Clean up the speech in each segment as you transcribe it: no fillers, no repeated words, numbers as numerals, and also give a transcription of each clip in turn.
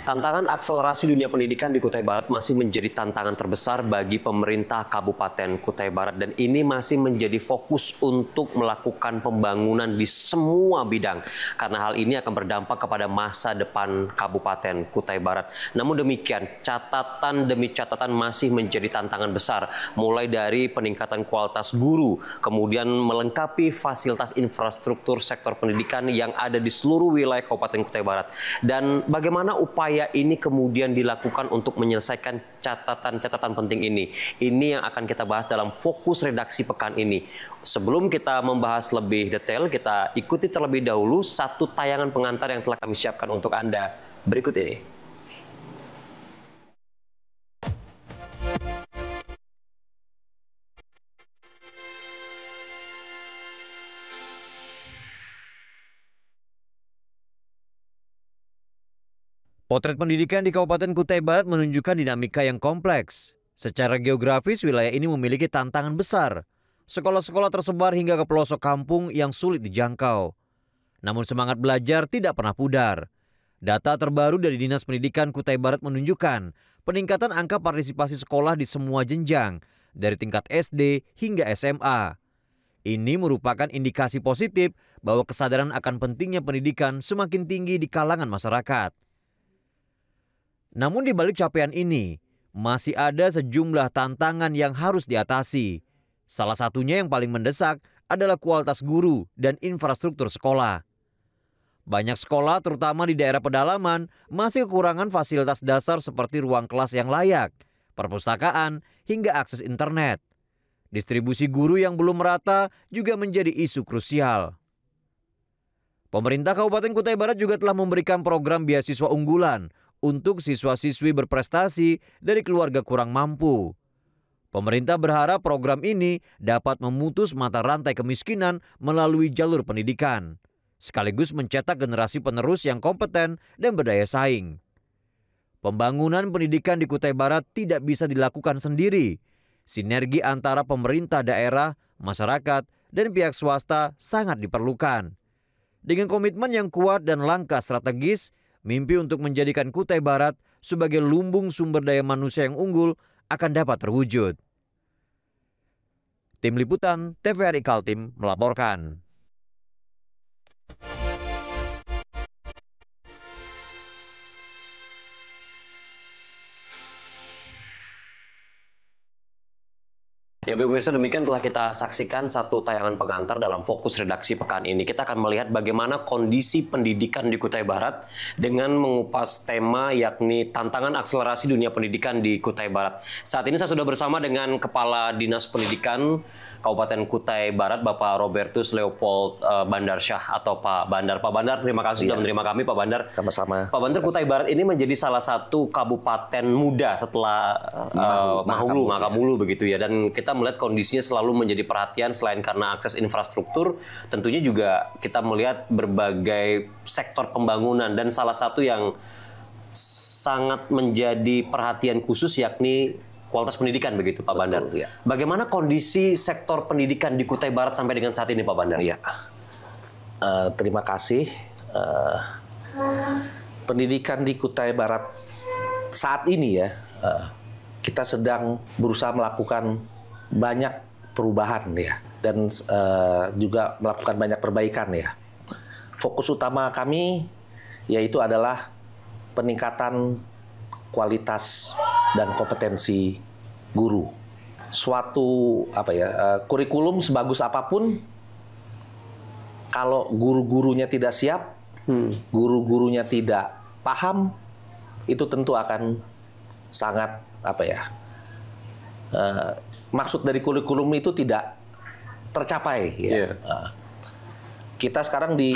Tantangan akselerasi dunia pendidikan di Kutai Barat masih menjadi tantangan terbesar bagi pemerintah Kabupaten Kutai Barat, dan ini masih menjadi fokus untuk melakukan pembangunan di semua bidang karena hal ini akan berdampak kepada masa depan Kabupaten Kutai Barat. Namun demikian, catatan demi catatan masih menjadi tantangan besar, mulai dari peningkatan kualitas guru, kemudian melengkapi fasilitas infrastruktur sektor pendidikan yang ada di seluruh wilayah Kabupaten Kutai Barat, dan bagaimana upaya ini kemudian dilakukan untuk menyelesaikan catatan-catatan penting ini. Ini yang akan kita bahas dalam fokus redaksi pekan ini. Sebelum kita membahas lebih detail, kita ikuti terlebih dahulu satu tayangan pengantar yang telah kami siapkan untuk Anda berikut ini. Potret pendidikan di Kabupaten Kutai Barat menunjukkan dinamika yang kompleks. Secara geografis, wilayah ini memiliki tantangan besar. Sekolah-sekolah tersebar hingga ke pelosok kampung yang sulit dijangkau. Namun semangat belajar tidak pernah pudar. Data terbaru dari Dinas Pendidikan Kutai Barat menunjukkan peningkatan angka partisipasi sekolah di semua jenjang, dari tingkat SD hingga SMA. Ini merupakan indikasi positif bahwa kesadaran akan pentingnya pendidikan semakin tinggi di kalangan masyarakat. Namun di balik capaian ini, masih ada sejumlah tantangan yang harus diatasi. Salah satunya yang paling mendesak adalah kualitas guru dan infrastruktur sekolah. Banyak sekolah, terutama di daerah pedalaman, masih kekurangan fasilitas dasar seperti ruang kelas yang layak, perpustakaan, hingga akses internet. Distribusi guru yang belum merata juga menjadi isu krusial. Pemerintah Kabupaten Kutai Barat juga telah memberikan program beasiswa unggulan untuk siswa-siswi berprestasi dari keluarga kurang mampu. Pemerintah berharap program ini dapat memutus mata rantai kemiskinan melalui jalur pendidikan, sekaligus mencetak generasi penerus yang kompeten dan berdaya saing. Pembangunan pendidikan di Kutai Barat tidak bisa dilakukan sendiri. Sinergi antara pemerintah daerah, masyarakat, dan pihak swasta sangat diperlukan. Dengan komitmen yang kuat dan langkah strategis, mimpi untuk menjadikan Kutai Barat sebagai lumbung sumber daya manusia yang unggul akan dapat terwujud. Tim Liputan TVRI Kaltim melaporkan. Ya, pemirsa, demikian telah kita saksikan satu tayangan pengantar dalam fokus redaksi pekan ini. Kita akan melihat bagaimana kondisi pendidikan di Kutai Barat dengan mengupas tema yakni tantangan akselerasi dunia pendidikan di Kutai Barat. Saat ini saya sudah bersama dengan Kepala Dinas Pendidikan Kabupaten Kutai Barat, Bapak Robertus Leopold Bandarsyah atau Pak Bandar. Pak Bandar, terima kasih sudah menerima kami, Pak Bandar. Sama-sama. Pak Bandar, Kutai Barat ini menjadi salah satu kabupaten muda setelah Makamulu begitu ya. Dan kita melihat kondisinya selalu menjadi perhatian selain karena akses infrastruktur, tentunya juga kita melihat berbagai sektor pembangunan, dan salah satu yang sangat menjadi perhatian khusus yakni kualitas pendidikan begitu, Pak Bandar. Ya. Bagaimana kondisi sektor pendidikan di Kutai Barat sampai dengan saat ini, Pak Bandar? Ya. Terima kasih. Pendidikan di Kutai Barat saat ini ya, kita sedang berusaha melakukan banyak perubahan ya, dan juga melakukan banyak perbaikan ya. Fokus utama kami yaitu adalah peningkatan kualitas dan kompetensi guru. Suatu kurikulum sebagus apapun, kalau guru-gurunya tidak siap, guru-gurunya tidak paham, itu tentu akan sangat maksud dari kurikulum itu tidak tercapai ya. Kita sekarang di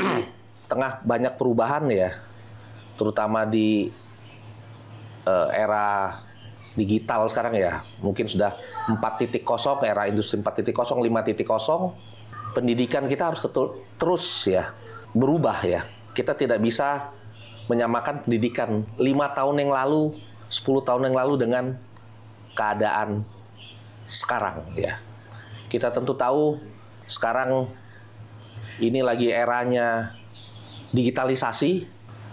tengah banyak perubahan ya, terutama di era digital sekarang ya, mungkin sudah 4.0, era industri 4.0, 5.0. Pendidikan kita harus terus ya berubah ya. Kita tidak bisa menyamakan pendidikan 5 tahun yang lalu, 10 tahun yang lalu dengan keadaan sekarang ya. Kita tentu tahu sekarang ini lagi eranya digitalisasi.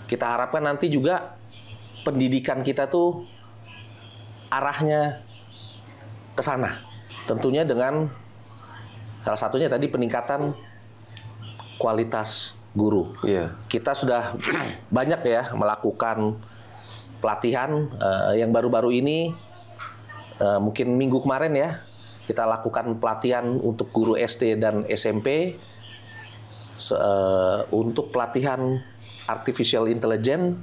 Kita harapkan nanti juga pendidikan kita tuh arahnya ke sana. Tentunya dengan salah satunya tadi peningkatan kualitas guru. Kita sudah banyak ya melakukan pelatihan yang baru-baru ini, mungkin minggu kemarin ya, kita lakukan pelatihan untuk guru SD dan SMP untuk pelatihan artificial intelligence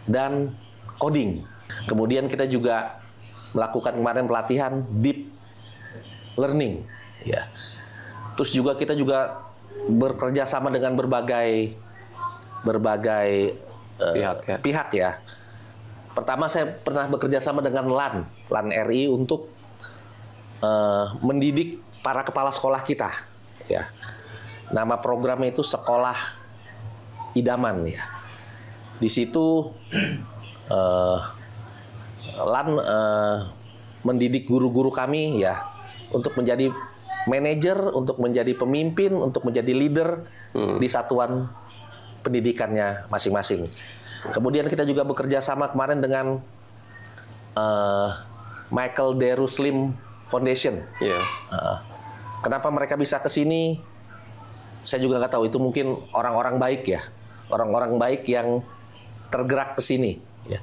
dan coding. Kemudian kita juga melakukan kemarin pelatihan deep learning, ya. Terus juga kita juga bekerja sama dengan berbagai pihak ya. Pertama saya pernah bekerja sama dengan LAN RI untuk mendidik para kepala sekolah kita, ya. Nama programnya itu Sekolah Idaman, ya. Di situ LAN mendidik guru-guru kami ya untuk menjadi manajer, untuk menjadi pemimpin, untuk menjadi leader di satuan pendidikannya masing-masing. Kemudian kita juga bekerja sama kemarin dengan Michael De Ruslim Foundation. Kenapa mereka bisa ke sini? Saya juga nggak tahu. Itu mungkin orang-orang baik ya, orang-orang baik yang tergerak ke sini. Ya.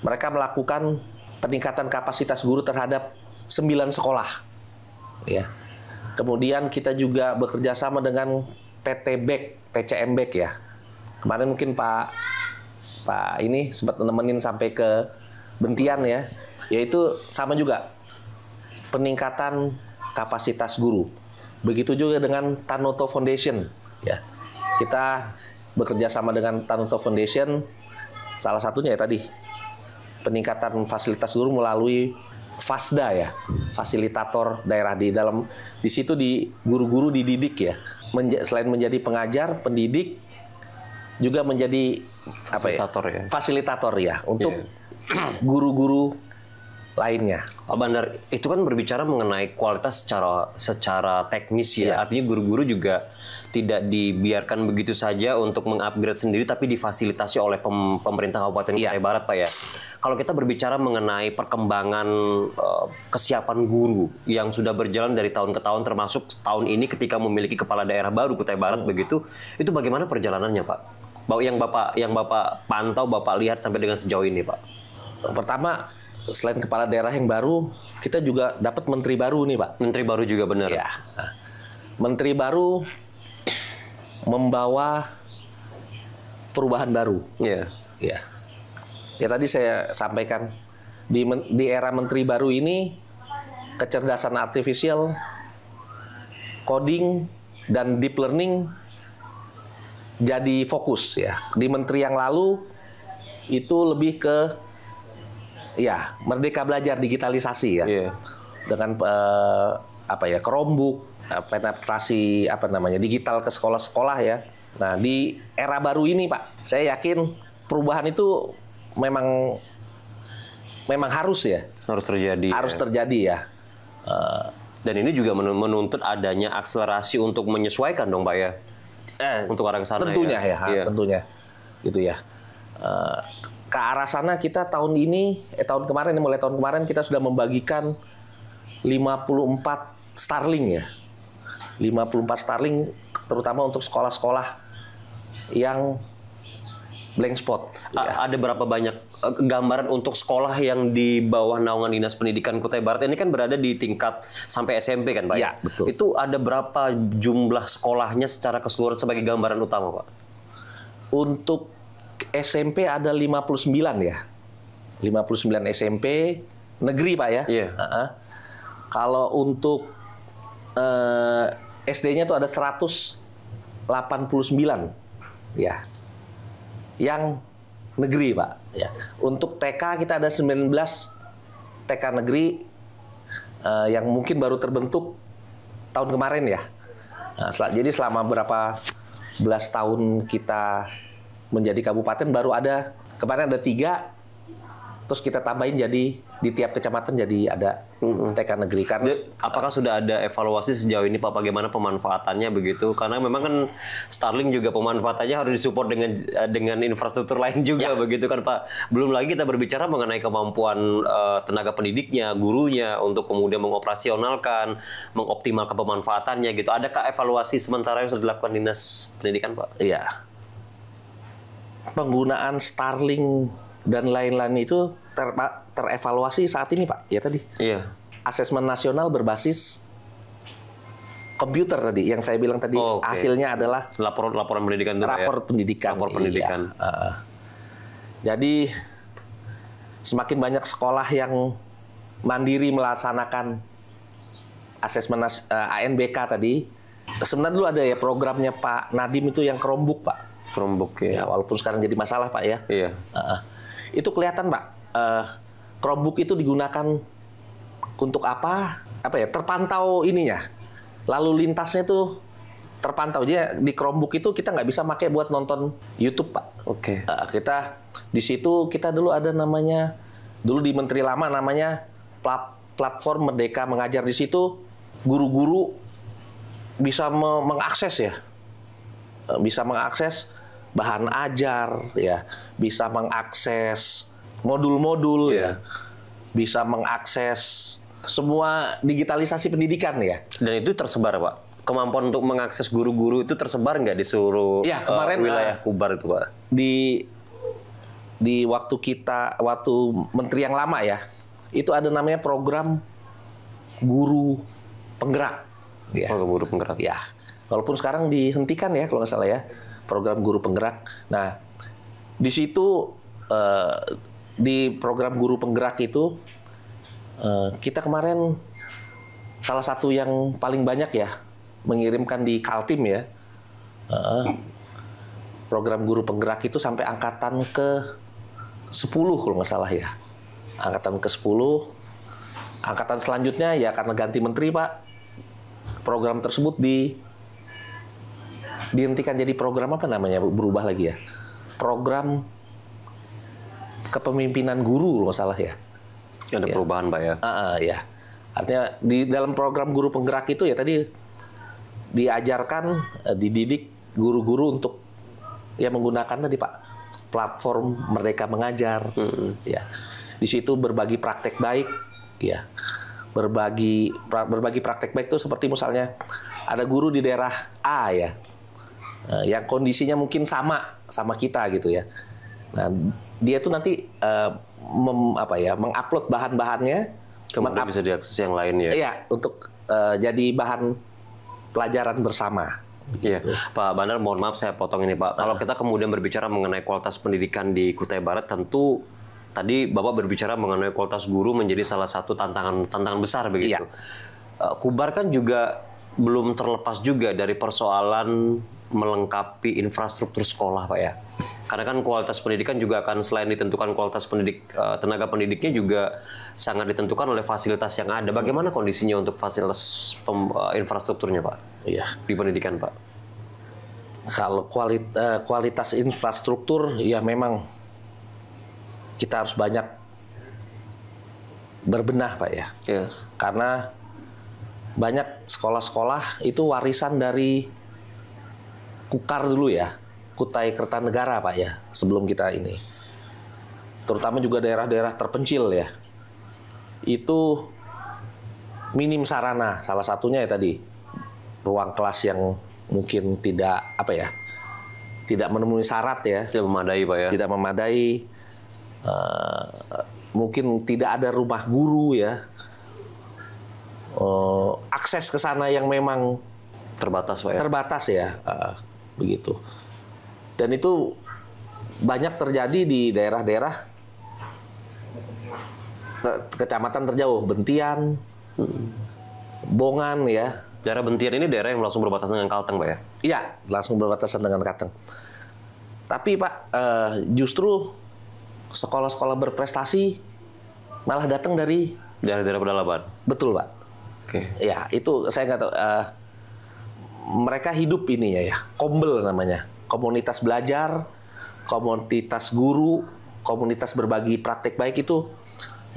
Mereka melakukan peningkatan kapasitas guru terhadap 9 sekolah. Ya. Kemudian kita juga bekerja sama dengan PT BEK, PCM BEK ya. Kemarin mungkin Pak ini sempat nemenin sampai ke Bentian ya. Yaitu sama juga peningkatan kapasitas guru. Begitu juga dengan Tanoto Foundation ya. Kita bekerja sama dengan Tanoto Foundation, salah satunya ya tadi peningkatan fasilitas guru melalui FASDA ya, fasilitator daerah. Di situ guru-guru dididik ya. Selain menjadi pengajar, pendidik, juga menjadi fasilitator ya untuk guru-guru lainnya. Pak Bandar, itu kan berbicara mengenai kualitas secara teknis ya. Artinya guru-guru juga tidak dibiarkan begitu saja untuk mengupgrade sendiri, tapi difasilitasi oleh pemerintah Kabupaten Kutai Barat, Pak ya. Kalau kita berbicara mengenai perkembangan kesiapan guru yang sudah berjalan dari tahun ke tahun, termasuk tahun ini ketika memiliki kepala daerah baru Kutai Barat begitu, itu bagaimana perjalanannya, Pak? Yang Bapak pantau, Bapak lihat sampai dengan sejauh ini, Pak. Pertama, selain kepala daerah yang baru, kita juga dapat menteri baru nih, Pak. Menteri baru juga benar. Ya. Menteri baru membawa perubahan baru. Iya. Ya. Ya tadi saya sampaikan di era menteri baru ini kecerdasan artifisial, coding dan deep learning jadi fokus ya. Di menteri yang lalu itu lebih ke merdeka belajar digitalisasi ya. Yeah. Dengan Chromebook, penetrasi digital ke sekolah-sekolah ya. Nah, di era baru ini, Pak, saya yakin perubahan itu memang harus ya. Harus terjadi. Harus terjadi ya. Dan ini juga menuntut adanya akselerasi untuk menyesuaikan dong, Pak ya. Untuk orang sana tentunya tentunya gitu ya. Ke arah sana kita mulai tahun kemarin kita sudah membagikan 54 Starlink ya. 54 Starlink terutama untuk sekolah-sekolah yang blank spot. Ya. Ada berapa banyak gambaran untuk sekolah yang di bawah naungan Dinas Pendidikan Kutai Barat ini kan berada di tingkat sampai SMP kan, Pak? Iya, betul. Itu ada berapa jumlah sekolahnya secara keseluruhan sebagai gambaran utama, Pak? Untuk SMP ada 59 ya. 59 SMP negeri, Pak ya. Iya. Kalau untuk SD-nya itu ada 189 ya. Yang negeri, Pak ya. Untuk TK kita ada 19 TK negeri yang mungkin baru terbentuk tahun kemarin ya. Jadi selama berapa belas tahun kita menjadi kabupaten baru ada kemarin ada 3 terus kita tambahin jadi di tiap kecamatan jadi ada TK negeri. Karena apakah sudah ada evaluasi sejauh ini Pak bagaimana pemanfaatannya begitu? Karena memang kan Starlink juga pemanfaatannya harus disupport dengan infrastruktur lain juga begitu kan Pak. Belum lagi kita berbicara mengenai kemampuan tenaga pendidiknya, gurunya untuk kemudian mengoperasionalkan, mengoptimalkan pemanfaatannya gitu. Adakah evaluasi sementara yang sudah dilakukan Dinas Pendidikan Pak? Iya. Penggunaan Starlink dan lain-lain itu terevaluasi saat ini Pak, ya tadi. Iya. Asesmen nasional berbasis komputer tadi, yang saya bilang tadi, hasilnya adalah laporan pendidikan itu rapor pendidikan. Rapor pendidikan. Iya. Jadi semakin banyak sekolah yang mandiri melaksanakan asesmen ANBK tadi. Sebenarnya dulu ada ya programnya Pak Nadiem itu yang Chromebook Pak. Chromebook ya. Walaupun sekarang jadi masalah Pak ya. Iya. Itu kelihatan Pak. Chromebook itu digunakan untuk apa? Apa ya? Terpantau ininya. Lalu lintasnya tuh terpantau. Jadi di Chromebook itu kita nggak bisa pakai buat nonton YouTube Pak. Oke. Kita di situ kita dulu ada namanya, dulu di Menteri Lama namanya platform Merdeka Mengajar. Di situ guru-guru bisa mengakses ya. Bisa mengakses bahan ajar ya, bisa mengakses modul-modul ya, bisa mengakses semua digitalisasi pendidikan ya. Dan itu tersebar Pak. Kemampuan untuk mengakses guru-guru itu tersebar nggak di seluruh kemarin, wilayah Kubar itu Pak? Di waktu Menteri yang lama ya, itu ada namanya program guru penggerak. Ya. Program guru penggerak. Ya, walaupun sekarang dihentikan ya kalau nggak salah ya. Program guru penggerak. Nah, di situ di program guru penggerak itu kita kemarin salah satu yang paling banyak ya mengirimkan di Kaltim ya. Program guru penggerak itu sampai angkatan ke-10 kalau nggak salah ya. Angkatan ke-10. Angkatan selanjutnya ya karena ganti menteri Pak. Program tersebut dihentikan jadi program apa namanya, berubah lagi ya, program kepemimpinan guru kalau salah ya. Ada perubahan Pak ya? Ya, artinya di dalam program guru penggerak itu ya tadi diajarkan, dididik guru-guru untuk ya menggunakan tadi Pak platform Merdeka Mengajar. Ya, di situ berbagi praktek baik, ya, berbagi praktek baik itu seperti misalnya ada guru di daerah A ya. Yang kondisinya mungkin sama kita gitu ya. Nah, dia tuh nanti mengupload bahan-bahannya, kemudian bisa diakses yang lain ya. Iya, untuk jadi bahan pelajaran bersama. Iya, Pak Bandar, mohon maaf saya potong ini Pak. Kalau kita kemudian berbicara mengenai kualitas pendidikan di Kutai Barat, tentu tadi Bapak berbicara mengenai kualitas guru menjadi salah satu tantangan besar begitu. Iya. Kubar kan juga belum terlepas juga dari persoalan melengkapi infrastruktur sekolah Pak ya. Karena kan kualitas pendidikan juga akan selain ditentukan kualitas tenaga pendidiknya juga sangat ditentukan oleh fasilitas yang ada. Bagaimana kondisinya untuk fasilitas infrastrukturnya Pak? Iya. Di pendidikan Pak. Kalau kualitas infrastruktur ya memang kita harus banyak berbenah Pak ya. Iya. Karena banyak sekolah-sekolah itu warisan dari Kukar dulu ya, Kutai Kertanegara Pak ya, sebelum kita ini. Terutama juga daerah-daerah terpencil ya. Itu minim sarana, salah satunya ya tadi ruang kelas yang mungkin tidak tidak memenuhi syarat ya. Tidak memadai Pak ya. Tidak memadai. Mungkin tidak ada rumah guru ya. Akses ke sana yang memang terbatas Pak ya. Terbatas ya. Begitu. Dan itu banyak terjadi di daerah-daerah kecamatan terjauh, Bentian, Bongan ya. Daerah Bentian ini daerah yang langsung berbatasan dengan Kalteng Pak ya? Iya, langsung berbatasan dengan Kalteng. Tapi Pak, justru sekolah-sekolah berprestasi malah datang dari daerah-daerah pedalaman. Betul Pak. Oke. Ya, itu saya nggak tahu. Mereka hidup ininya ya, kombel namanya. Komunitas belajar, komunitas guru, komunitas berbagi praktek baik itu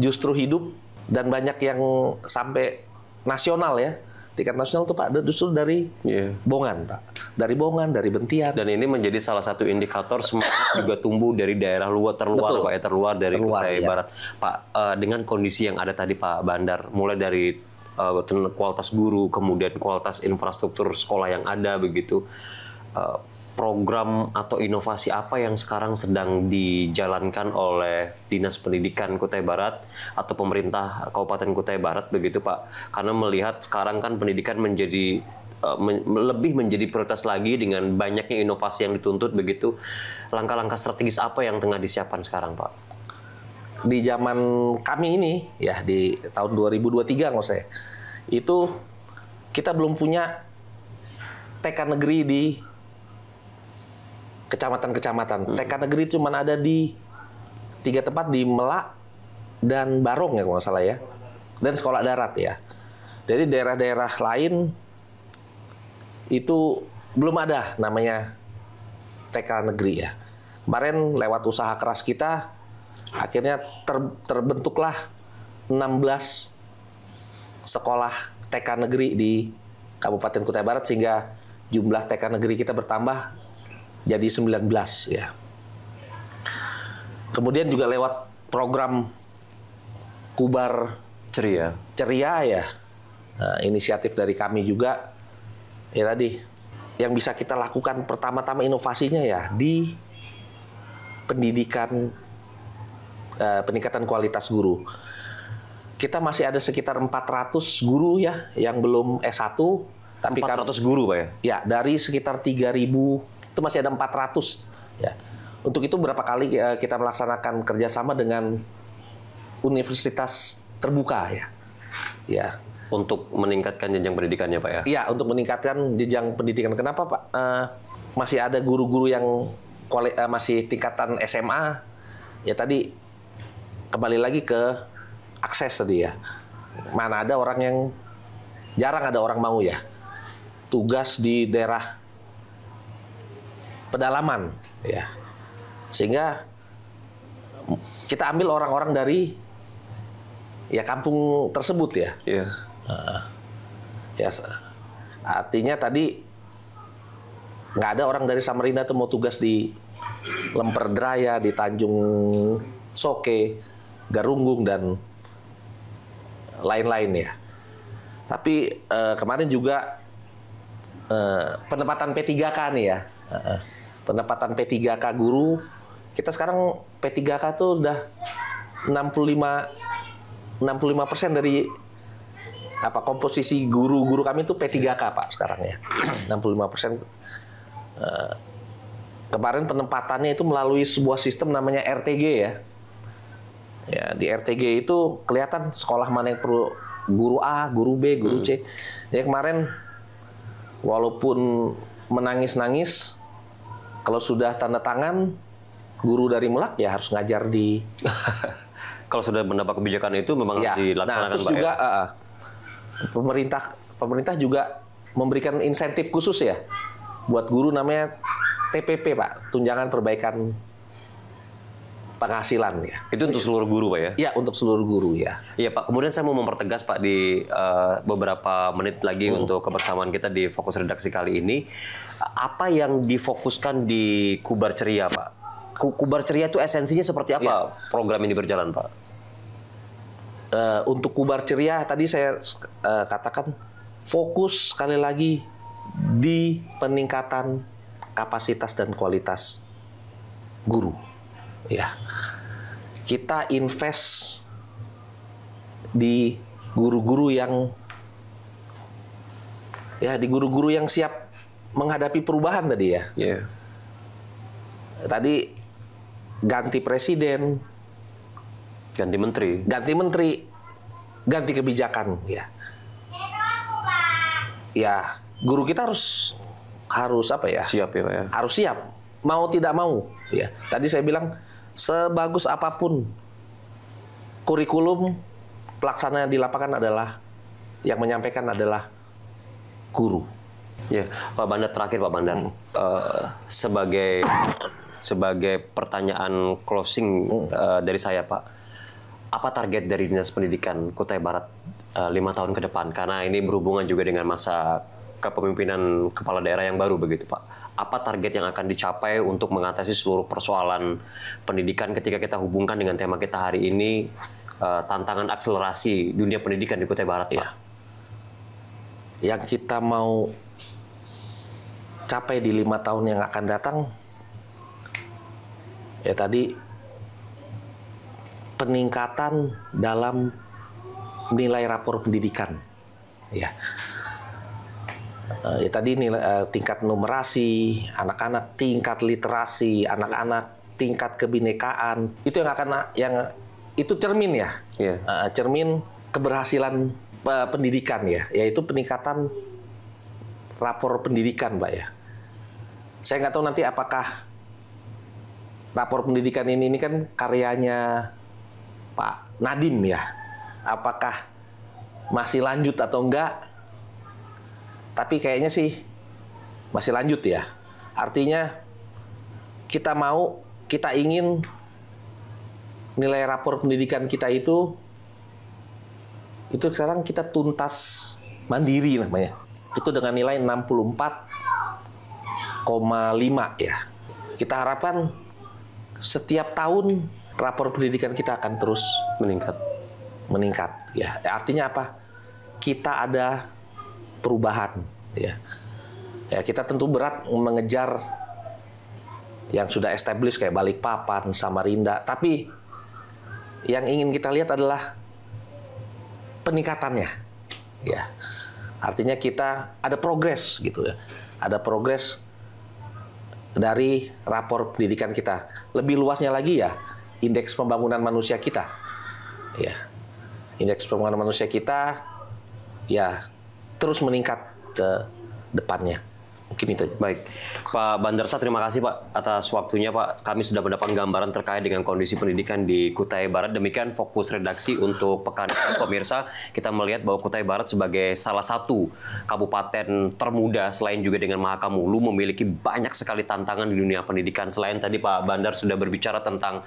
justru hidup dan banyak yang sampai nasional ya. Tingkat nasional tuh Pak, justru dari Bongan Pak. Dari Bongan, dari Bentiar. Dan ini menjadi salah satu indikator semangat juga tumbuh dari daerah terluar Pak ya, terluar dari Kutai Barat. Pak, dengan kondisi yang ada tadi Pak Bandar, mulai dari kualitas guru, kemudian kualitas infrastruktur sekolah yang ada begitu, program atau inovasi apa yang sekarang sedang dijalankan oleh Dinas Pendidikan Kutai Barat atau pemerintah Kabupaten Kutai Barat begitu Pak? Karena melihat sekarang kan pendidikan menjadi lebih menjadi prioritas lagi dengan banyaknya inovasi yang dituntut begitu. Langkah-langkah strategis apa yang tengah disiapkan sekarang Pak? Di zaman kami ini ya, di tahun 2023 nggak saya, itu kita belum punya TK negeri di kecamatan-kecamatan. TK negeri cuma ada di 3 tempat, di Melak dan Barong ya kalau nggak salah ya, dan sekolah darat ya. Jadi daerah-daerah lain itu belum ada namanya TK negeri ya. Kemarin lewat usaha keras kita, akhirnya terbentuklah 16 sekolah TK negeri di Kabupaten Kutai Barat, sehingga jumlah TK negeri kita bertambah jadi 19 ya. Kemudian juga lewat program Kubar Ceria ya, inisiatif dari kami juga ya tadi. Yang bisa kita lakukan pertama-tama inovasinya ya di pendidikan, peningkatan kualitas guru. Kita masih ada sekitar 400 guru ya yang belum S1, tapi 400 guru Pak ya? Ya, dari sekitar 3.000 itu masih ada 400 ya. Untuk itu berapa kali kita melaksanakan kerjasama dengan universitas terbuka ya. Ya. Untuk meningkatkan jenjang pendidikannya Pak ya? Iya, untuk meningkatkan jenjang pendidikan. Kenapa Pak? Masih ada guru-guru yang masih tingkatan SMA. Ya tadi kembali lagi ke akses tadi ya. Mana ada orang yang jarang ada orang mau ya tugas di daerah pedalaman ya, sehingga kita ambil orang-orang dari ya kampung tersebut ya. Ya artinya tadi nggak ada orang dari Samarinda tuh mau tugas di Lemperdraya, di Tanjung Soke, Garunggung dan lain-lain ya. Tapi kemarin juga penempatan P3K nih ya. Penempatan P3K guru, kita sekarang P3K tuh udah 65% dari komposisi guru-guru kami itu P3K Pak sekarang ya. 65%. Kemarin penempatannya itu melalui sebuah sistem namanya RTG ya. Ya, di RTG itu kelihatan sekolah mana yang perlu guru A, guru B, guru C. Jadi kemarin walaupun menangis-nangis, kalau sudah tanda tangan guru dari Melak ya harus ngajar di. Kalau sudah mendapat kebijakan itu memang harus dilaksanakan. Nah, terus juga pemerintah juga memberikan insentif khusus ya buat guru, namanya TPP Pak, tunjangan perbaikan penghasilan ya. Itu untuk seluruh guru Pak ya? Iya, untuk seluruh guru ya. Iya Pak, kemudian saya mau mempertegas Pak di beberapa menit lagi untuk kebersamaan kita di Fokus Redaksi kali ini. Apa yang difokuskan di Kubar Ceria Pak? Kubar Ceria itu esensinya seperti apa program ini berjalan Pak? Untuk Kubar Ceria tadi saya katakan fokus sekali lagi di peningkatan kapasitas dan kualitas guru. Ya, kita invest di guru-guru yang siap menghadapi perubahan tadi ya. Tadi ganti presiden, ganti menteri, ganti kebijakan ya. Ya, guru kita harus apa ya? Siap ya Pak ya. Harus siap, mau tidak mau ya. Tadi saya bilang sebagus apapun kurikulum, pelaksana di lapangan adalah yang menyampaikan adalah guru. Ya, Pak Bandar, terakhir Pak Bandar, sebagai sebagai pertanyaan closing dari saya, Pak. Apa target dari Dinas Pendidikan Kutai Barat 5 tahun ke depan? Karena ini berhubungan juga dengan masa kepemimpinan kepala daerah yang baru begitu, Pak. Apa target yang akan dicapai untuk mengatasi seluruh persoalan pendidikan ketika kita hubungkan dengan tema kita hari ini, tantangan akselerasi dunia pendidikan di Kutai Barat, Pak? Ya. Yang kita mau capai di 5 tahun yang akan datang, ya tadi peningkatan dalam nilai rapor pendidikan, ya. Ya tadi nilai, tingkat numerasi anak-anak, tingkat literasi anak-anak, tingkat kebinekaan, itu yang itu cermin ya, cermin keberhasilan pendidikan ya, yaitu peningkatan rapor pendidikan, Pak ya. Saya nggak tahu nanti apakah rapor pendidikan ini kan karyanya Pak Nadiem ya, apakah masih lanjut atau enggak? Tapi kayaknya sih masih lanjut ya. Artinya kita ingin nilai rapor pendidikan kita itu sekarang kita tuntas mandiri namanya. Itu dengan nilai 64,5 ya. Kita harapkan setiap tahun rapor pendidikan kita akan terus meningkat ya. Artinya apa? Kita ada perubahan ya. Ya, kita tentu berat mengejar yang sudah established kayak Balikpapan, Samarinda, tapi yang ingin kita lihat adalah peningkatannya ya. Artinya kita ada progres gitu ya. Ada progres dari rapor pendidikan kita. Lebih luasnya lagi ya, indeks pembangunan manusia kita. Ya. Indeks pembangunan manusia kita ya terus meningkat ke depannya. Mungkin itu aja. Baik, Pak Bandarsa, terima kasih Pak atas waktunya, Pak. Kami sudah mendapat gambaran terkait dengan kondisi pendidikan di Kutai Barat. Demikian fokus redaksi untuk pekan ini, pemirsa. Kita melihat bahwa Kutai Barat sebagai salah satu kabupaten termuda selain juga dengan Mahakamulu memiliki banyak sekali tantangan di dunia pendidikan. Selain tadi Pak Bandar sudah berbicara tentang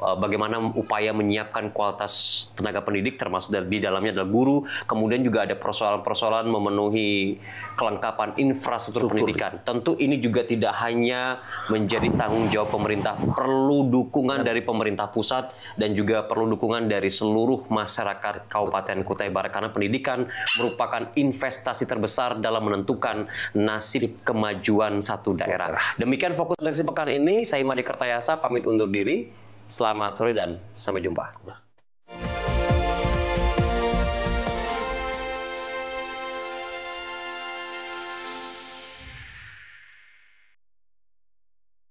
bagaimana upaya menyiapkan kualitas tenaga pendidik, termasuk di dalamnya adalah guru. Kemudian juga ada persoalan-persoalan memenuhi kelengkapan infrastruktur pendidikan. Tentu ini juga tidak hanya menjadi tanggung jawab pemerintah, perlu dukungan dari pemerintah pusat dan juga perlu dukungan dari seluruh masyarakat Kabupaten Kutai Barat, karena pendidikan merupakan investasi terbesar dalam menentukan nasib kemajuan satu daerah. Demikian fokus redaksi pekan ini. Saya Madi Kertayasa pamit undur diri. Selamat sore dan sampai jumpa.